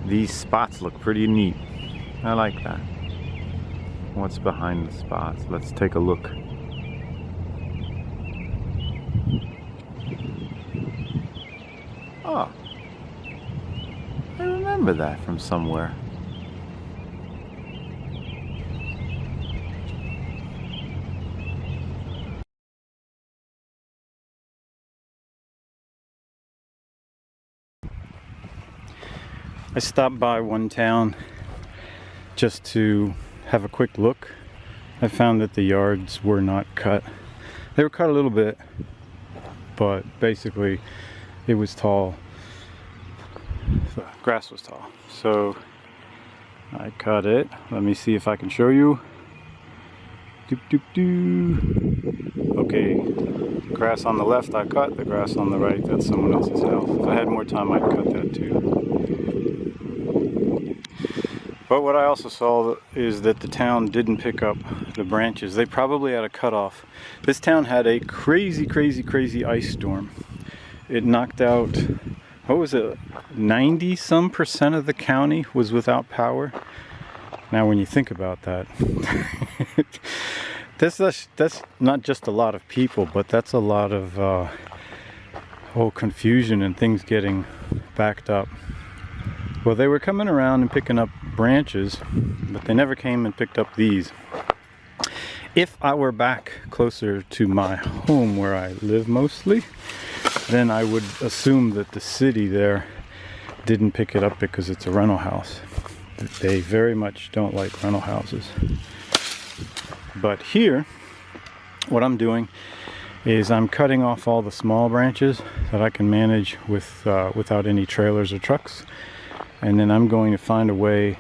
These spots look pretty neat. I like that. What's behind the spots? Let's take a look. Oh, I remember that from somewhere. I stopped by one town just to have a quick look. I found that the yards were not cut. They were cut a little bit, but basically it was tall. The grass was tall. So I cut it. Let me see if I can show you. Doop, doop, doo. Okay, the grass on the left I cut, the grass on the right, that's someone else's house. If I had more time, I'd cut that too. But what I also saw is that the town didn't pick up the branches. They probably had a cutoff. This town had a crazy ice storm. It knocked out, what was it, 90-some% of the county was without power. Now when you think about that, that's not just a lot of people, but that's a lot of whole confusion and things getting backed up. Well, they were coming around and picking up branches, but they never came and picked up these. If I were back closer to my home where I live mostly, then I would assume that the city there didn't pick it up because it's a rental house. They very much don't like rental houses. But here, what I'm doing is I'm cutting off all the small branches that I can manage with without any trailers or trucks. And then I'm going to find a way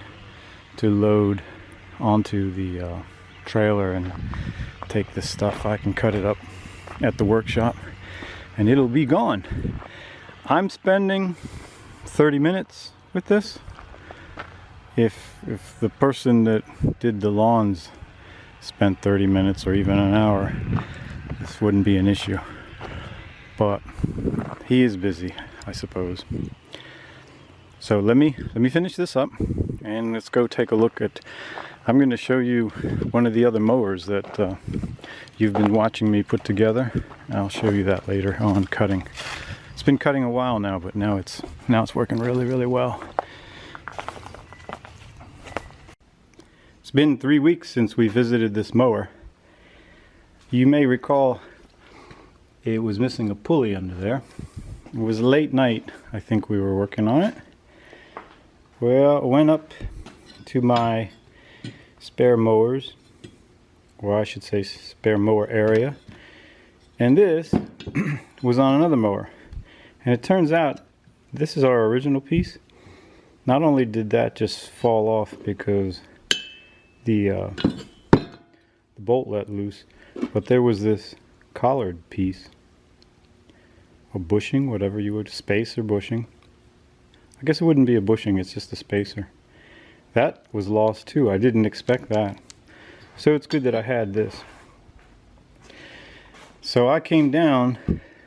to load onto the trailer and take this stuff. I can cut it up at the workshop and it'll be gone. I'm spending 30 minutes with this. If the person that did the lawns spent 30 minutes or even an hour, this wouldn't be an issue. But he is busy, I suppose. So let me finish this up and let's go take a look at, I'm going to show you one of the other mowers that you've been watching me put together. I'll show you that later on cutting. It's been cutting a while now, but now it's working really well. It's been 3 weeks since we visited this mower. You may recall it was missing a pulley under there. It was late night, I think we were working on it. Well, I went up to my spare mowers, or I should say spare mower area, and this was on another mower. And it turns out this is our original piece. Not only did that just fall off because the bolt let loose, but there was this collared piece, or bushing, whatever you would, space or bushing. I guess it wouldn't be a bushing, it's just a spacer. That was lost too. I didn't expect that. So it's good that I had this. So I came down,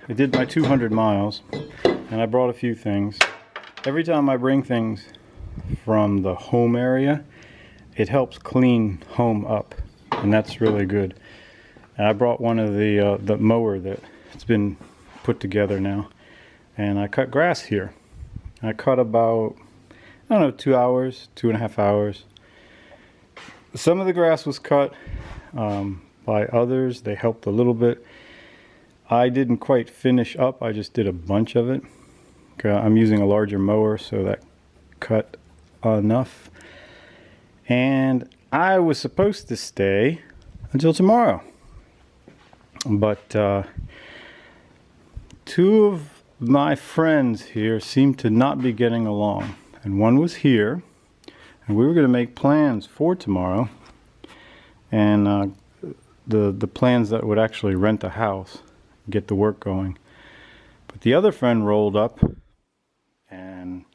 I did my 200 miles, and I brought a few things. Every time I bring things from the home area, it helps clean home up, and that's really good. And I brought one of the mower that's been put together now, and I cut grass here. I cut about, I don't know, 2 hours, 2.5 hours. Some of the grass was cut by others. They helped a little bit. I didn't quite finish up. I just did a bunch of it. I'm using a larger mower, so that cut enough. And I was supposed to stay until tomorrow. But two of my friends here seem to not be getting along, and one was here, and we were going to make plans for tomorrow, and the plans that would actually rent a house, get the work going. But the other friend rolled up, and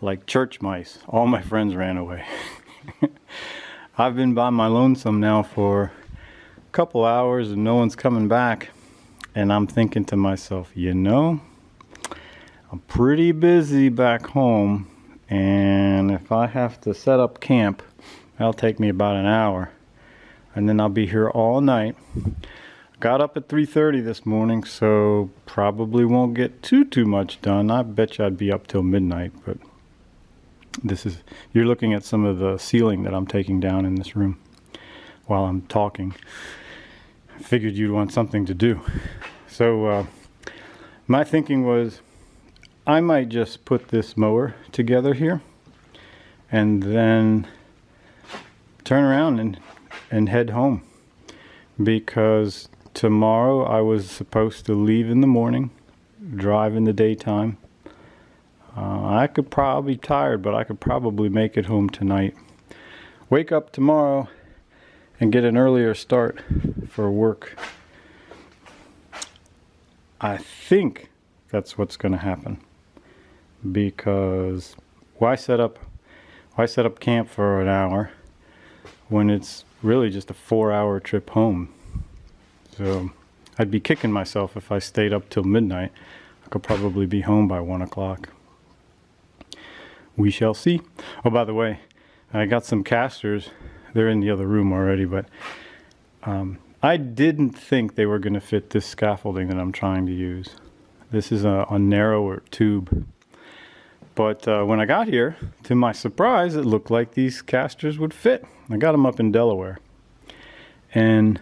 like church mice, all my friends ran away. I've been by my lonesome now for a couple hours and no one's coming back, and I'm thinking to myself, you know, I'm pretty busy back home, And if I have to set up camp, that'll take me about an hour. And then I'll be here all night. Got up at 3:30 this morning, so probably won't get too much done. I bet you I'd be up till midnight, but you're looking at some of the ceiling that I'm taking down in this room while I'm talking. I figured you'd want something to do. So my thinking was I might just put this mower together here and then turn around and head home, because tomorrow I was supposed to leave in the morning, drive in the daytime. I could probably be tired, but I could probably make it home tonight. Wake up tomorrow and get an earlier start for work. I think that's what's going to happen, because why set up camp for an hour when it's really just a 4-hour trip home? So I'd be kicking myself if I stayed up till midnight. I could probably be home by 1 o'clock. We shall see. Oh, by the way, I got some casters. They're in the other room already, but I didn't think they were going to fit this scaffolding that I'm trying to use. This is a narrower tube. But when I got here, to my surprise, it looked like these casters would fit. I got them up in Delaware. And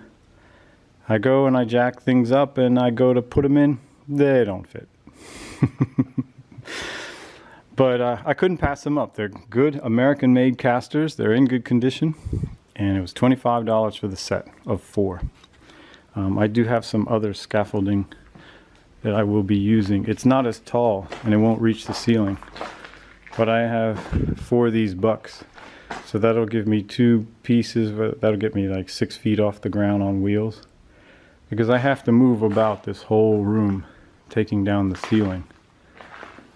I go and I jack things up and I go to put them in. They don't fit. But I couldn't pass them up. They're good American-made casters. They're in good condition. And it was $25 for the set of 4. I do have some other scaffolding that I will be using. It's not as tall and it won't reach the ceiling. But I have 4 of these bucks. So that'll give me 2 pieces. That'll get me like 6 feet off the ground on wheels, because I have to move about this whole room, taking down the ceiling.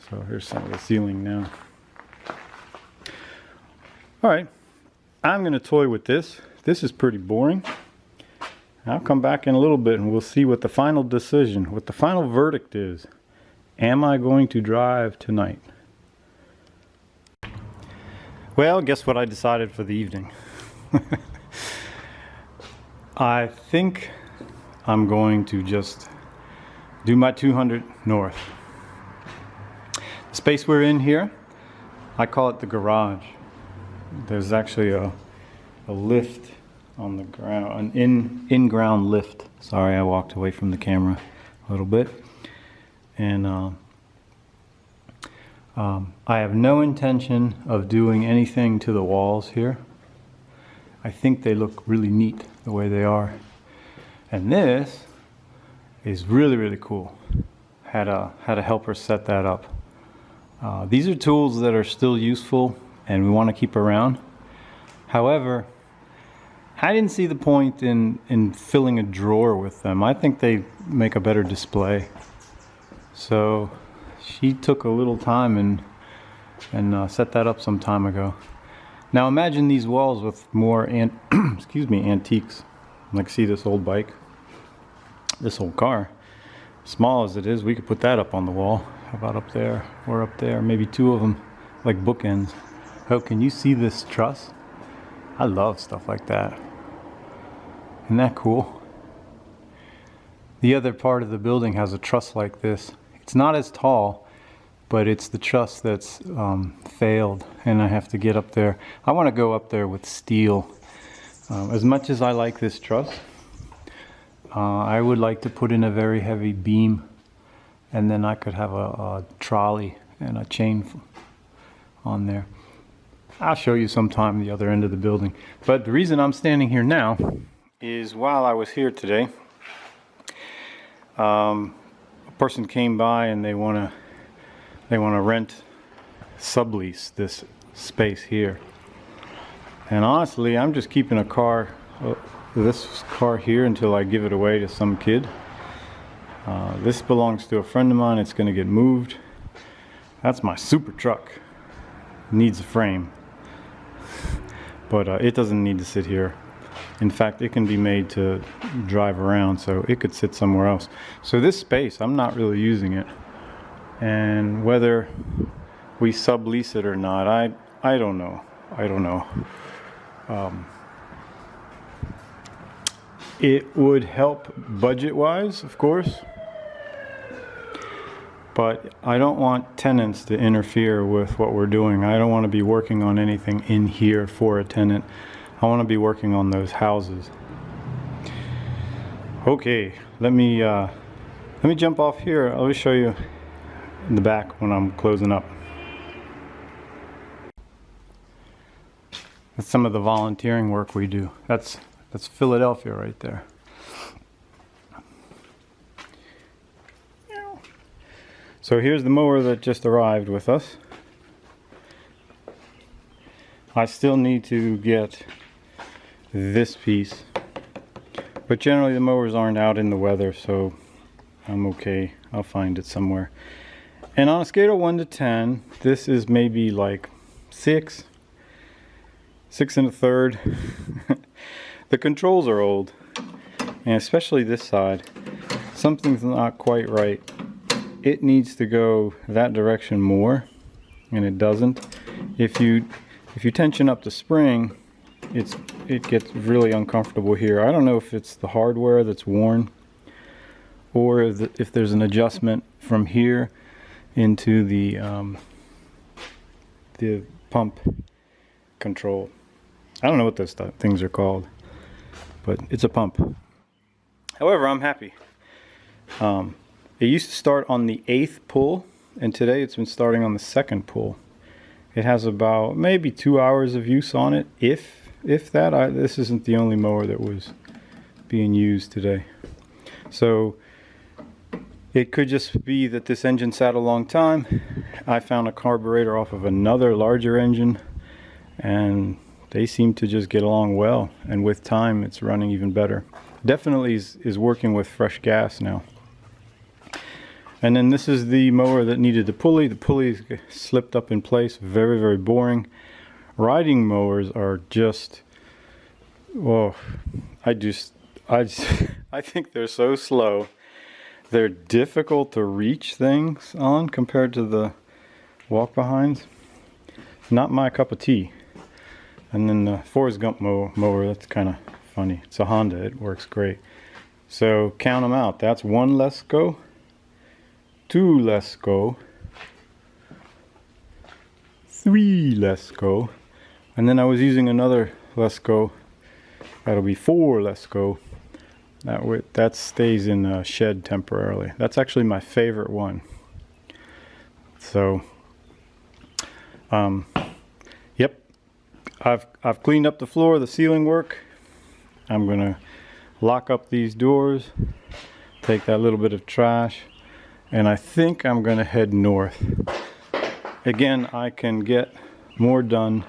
So here's some of the ceiling now. All right, I'm going to toy with this. This is pretty boring. I'll come back in a little bit and we'll see what the final decision, what the final verdict is. Am I going to drive tonight? Well, guess what I decided for the evening? I think I'm going to just do my 200 north. The space we're in here, I call it the garage. There's actually a lift on the ground, an in-ground lift. Sorry, I walked away from the camera a little bit. And I have no intention of doing anything to the walls here. I think they look really neat the way they are. And this is really, really cool. Had a helper set that up. These are tools that are still useful and we want to keep around. However, I didn't see the point in filling a drawer with them. I think they make a better display. So she took a little time and set that up some time ago. Now imagine these walls with more antiques. Like, see this old bike, this old car. Small as it is, we could put that up on the wall. How about up there or up there? Maybe 2 of them, like bookends. Oh, can you see this truss? I love stuff like that. Isn't that cool? The other part of the building has a truss like this. It's not as tall, but it's the truss that's failed, and I have to get up there. I want to go up there with steel. As much as I like this truss, I would like to put in a very heavy beam, and then I could have a trolley and a chain on there. I'll show you sometime the other end of the building. But the reason I'm standing here now is while I was here today, a person came by and they want to rent, sublease this space here. And honestly, I'm just keeping this car here until I give it away to some kid. This belongs to a friend of mine. It's going to get moved. That's my super truck. Needs a frame. But it doesn't need to sit here. In fact, it can be made to drive around, so it could sit somewhere else. So this space, I'm not really using it. And whether we sublease it or not. I don't know. I don't know. It would help budget-wise, of course, but I don't want tenants to interfere with what we're doing. I don't want to be working on anything in here for a tenant. I want to be working on those houses. Okay, let me jump off here. I'll show you the back when I'm closing up. That's some of the volunteering work we do. That's Philadelphia right there. So here's the mower that just arrived with us. I still need to get this piece, but generally the mowers aren't out in the weather, so I'm okay. I'll find it somewhere. And on a scale of 1 to 10, this is maybe like 6 1/3. The controls are old, and especially this side. Something's not quite right. It needs to go that direction more, and it doesn't. If you tension up the spring, it gets really uncomfortable here. I don't know if it's the hardware that's worn, or if there's an adjustment from here into the pump control. I don't know what those things are called, but it's a pump. However, I'm happy. It used to start on the 8th pull, and today it's been starting on the 2nd pull. It has about maybe 2 hours of use on it, if that. This isn't the only mower that was being used today. So it could just be that this engine sat a long time. I found a carburetor off of another larger engine, and they seem to just get along well, and with time it's running even better. Definitely is working with fresh gas now. And then this is the mower that needed the pulley. The pulley slipped up in place. Very, very boring. Riding mowers are just, oh, I think they're so slow. They're difficult to reach things on compared to the walk-behinds. Not my cup of tea. And then the Forrest Gump mower, that's kind of funny. It's a Honda, it works great. So count them out. That's 1 Lesco, 2 Lesco, 3 Lesco, and then I was using another Lesco. That'll be 4 Lesco. That stays in a shed temporarily. That's actually my favorite one. So, yep. I've cleaned up the floor, the ceiling work. I'm gonna lock up these doors, take that little bit of trash, and I think I'm gonna head north. Again, I can get more done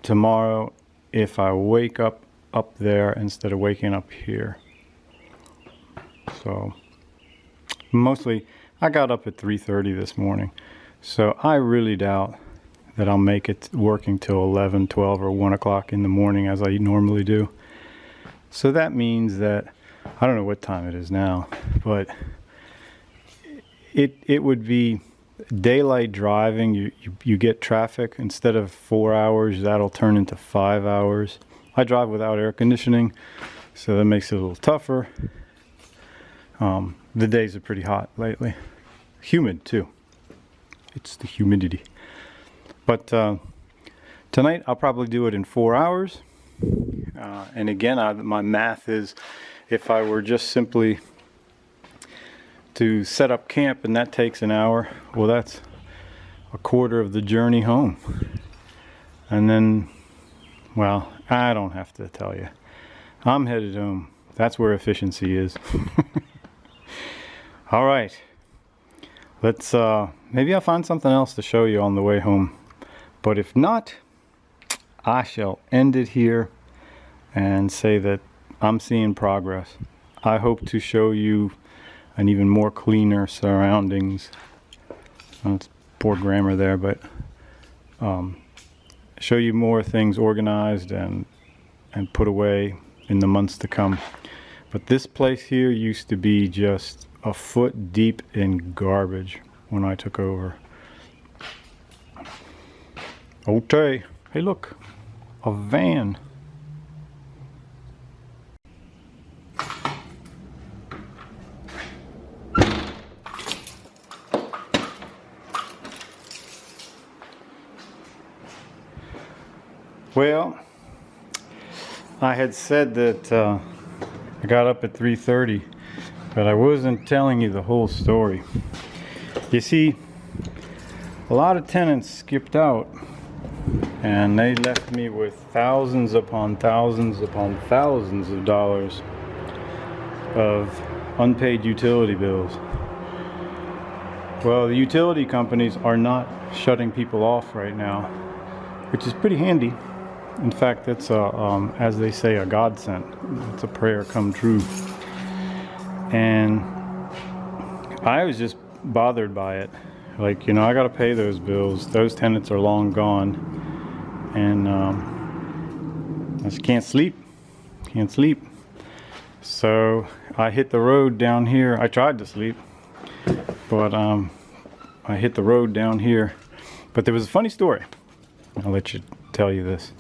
tomorrow if I wake up there instead of waking up here. So mostly I got up at 3:30 this morning, so I really doubt that I'll make it working till 11, 12, or 1 o'clock in the morning as I normally do. So that means that I don't know what time it is now, but it would be daylight driving. You get traffic. Instead of 4 hours, that'll turn into 5 hours. I drive without air conditioning, so that makes it a little tougher. The days are pretty hot lately. Humid too. It's the humidity. But tonight I'll probably do it in 4 hours. And again, my math is, if I were just simply to set up camp and that takes an hour, well, that's a quarter of the journey home. And then, well, I don't have to tell you, I'm headed home. That's where efficiency is. All right, let's maybe I'll find something else to show you on the way home, but if not, I shall end it here and say that I'm seeing progress. I hope to show you an even more cleaner surroundings. That's poor grammar there, but show you more things organized and put away in the months to come. But this place here used to be just a foot deep in garbage. when I took over. Okay. Hey, look, a van. Well, I had said that I got up at 3:30, but I wasn't telling you the whole story. You see, a lot of tenants skipped out, and they left me with thousands upon thousands upon thousands of dollars of unpaid utility bills. Well, the utility companies are not shutting people off right now, which is pretty handy. In fact, it's as they say, a godsend. It's a prayer come true. And I was just bothered by it. Like, you know, I got to pay those bills. Those tenants are long gone, and I just can't sleep. Can't sleep. So I hit the road down here. I tried to sleep, but I hit the road down here. But there was a funny story. I'll let you tell you this.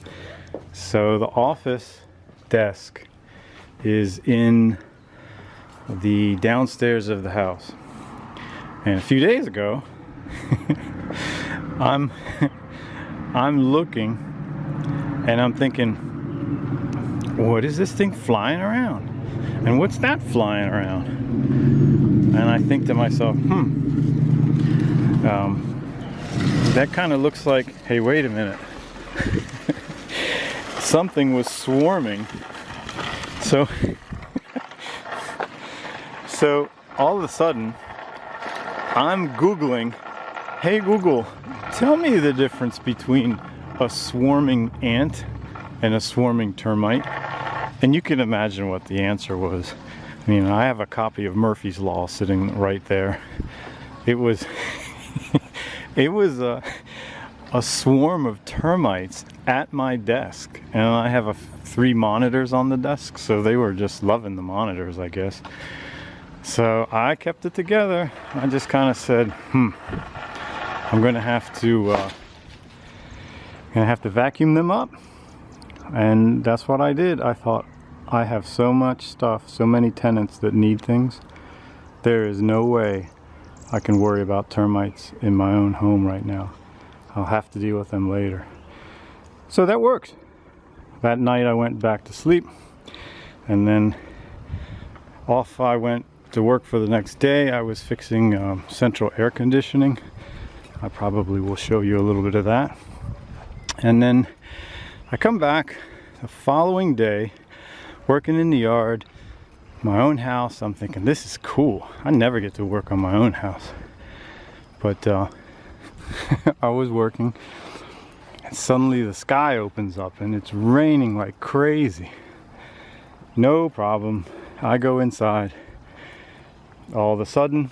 So the office desk is in the downstairs of the house, and a few days ago I'm looking and I'm thinking, what is this thing flying around, and what's that flying around? And I think to myself, that kind of looks like, hey, wait a minute. Something was swarming. So all of a sudden I'm Googling, hey Google, tell me the difference between a swarming ant and a swarming termite. And you can imagine what the answer was. I mean, I have a copy of Murphy's Law sitting right there. It was it was a swarm of termites at my desk, and I have 3 monitors on the desk, so they were just loving the monitors, I guess. So I kept it together. I just kind of said, I'm gonna have to vacuum them up, and that's what I did. I thought, I have so much stuff, so many tenants that need things. There is no way I can worry about termites in my own home right now. I'll have to deal with them later. So that worked. That night I went back to sleep, and then off I went to work for the next day. I was fixing central air conditioning. I probably will show you a little bit of that. And then I come back the following day, working in the yard, my own house. I'm thinking, this is cool. I never get to work on my own house. But I was working, and suddenly the sky opens up and it's raining like crazy. No problem. I go inside. All of a sudden,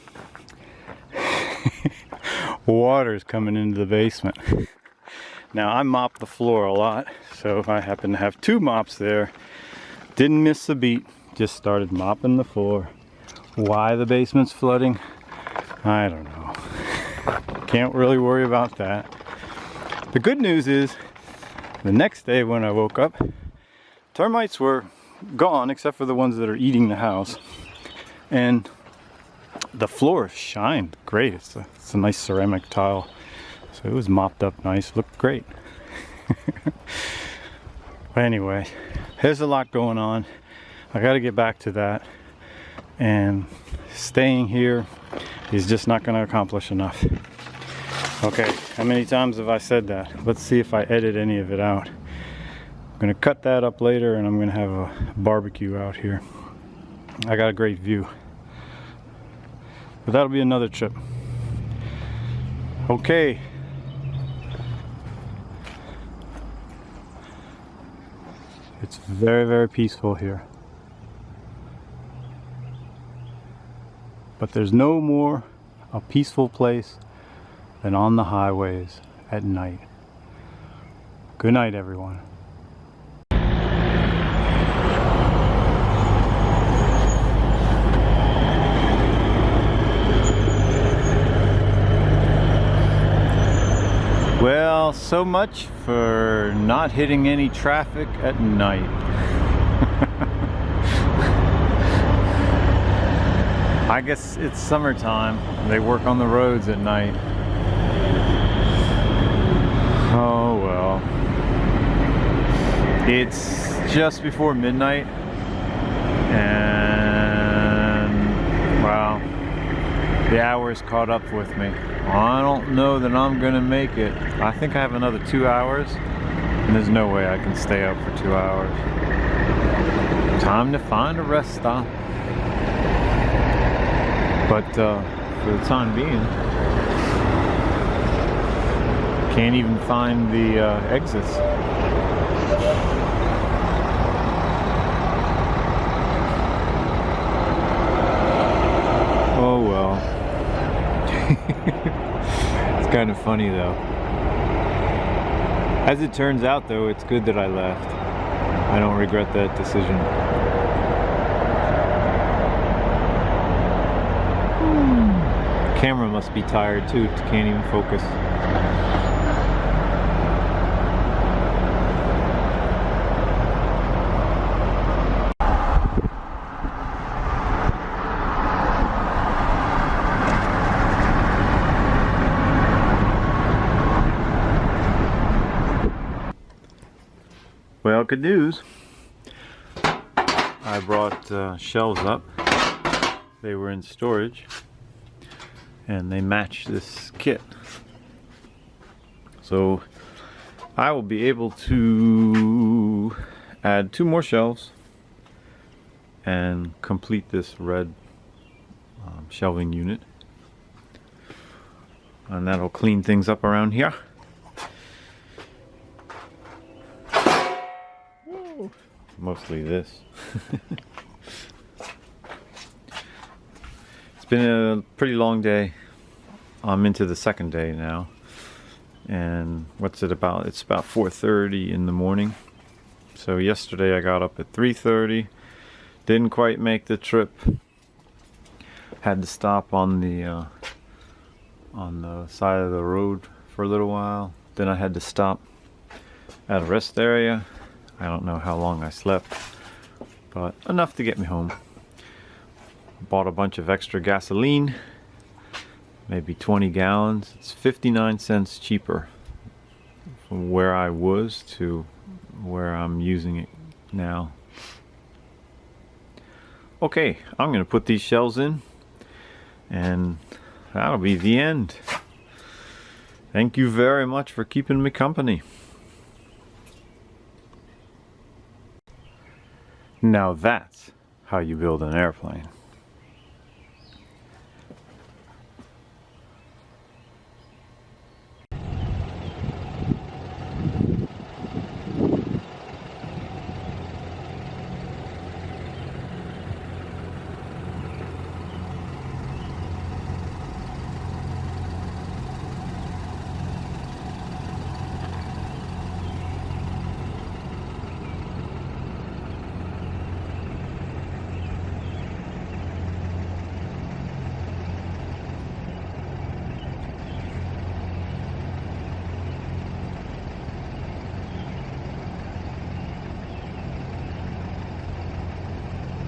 water's coming into the basement. Now, I mop the floor a lot, so I happen to have 2 mops there. Didn't miss a beat, just started mopping the floor. Why the basement's flooding, I don't know. Can't really worry about that. The good news is, the next day when I woke up, termites were gone except for the ones that are eating the house. And the floor shined great. It's a nice ceramic tile. So it was mopped up nice, looked great. But anyway, there's a lot going on. I gotta get back to that. And staying here is just not gonna accomplish enough. Okay, how many times have I said that? Let's see if I edit any of it out. I'm gonna cut that up later, and I'm gonna have a barbecue out here. I got a great view. But that'll be another trip. Okay. It's very, very peaceful here. But there's no more a peaceful place than on the highways at night. Good night, everyone. Well, so much for not hitting any traffic at night. I guess it's summertime. They work on the roads at night. Oh well. It's just before midnight, and wow, the hours caught up with me. I don't know that I'm gonna make it. I think I have another 2 hours, and there's no way I can stay up for 2 hours. Time to find a rest stop. But for the time being, can't even find the exits. Oh well. It's kind of funny though. As it turns out though, it's good that I left. I don't regret that decision. Camera must be tired too, can't even focus. Well, good news. I brought shelves up. They were in storage, and they match this kit. So I will be able to add 2 more shelves and complete this red shelving unit. And that'll clean things up around here. Mostly this. It's been a pretty long day. I'm into the second day now. And what's it about? It's about 4:30 in the morning. So yesterday I got up at 3:30. Didn't quite make the trip. Had to stop on the side of the road for a little while. Then I had to stop at a rest area. I don't know how long I slept, but enough to get me home. Bought a bunch of extra gasoline, maybe 20 gallons. It's 59 cents cheaper from where I was to where I'm using it now. Okay, I'm gonna put these shelves in, and that'll be the end. Thank you very much for keeping me company. Now that's how you build an airplane.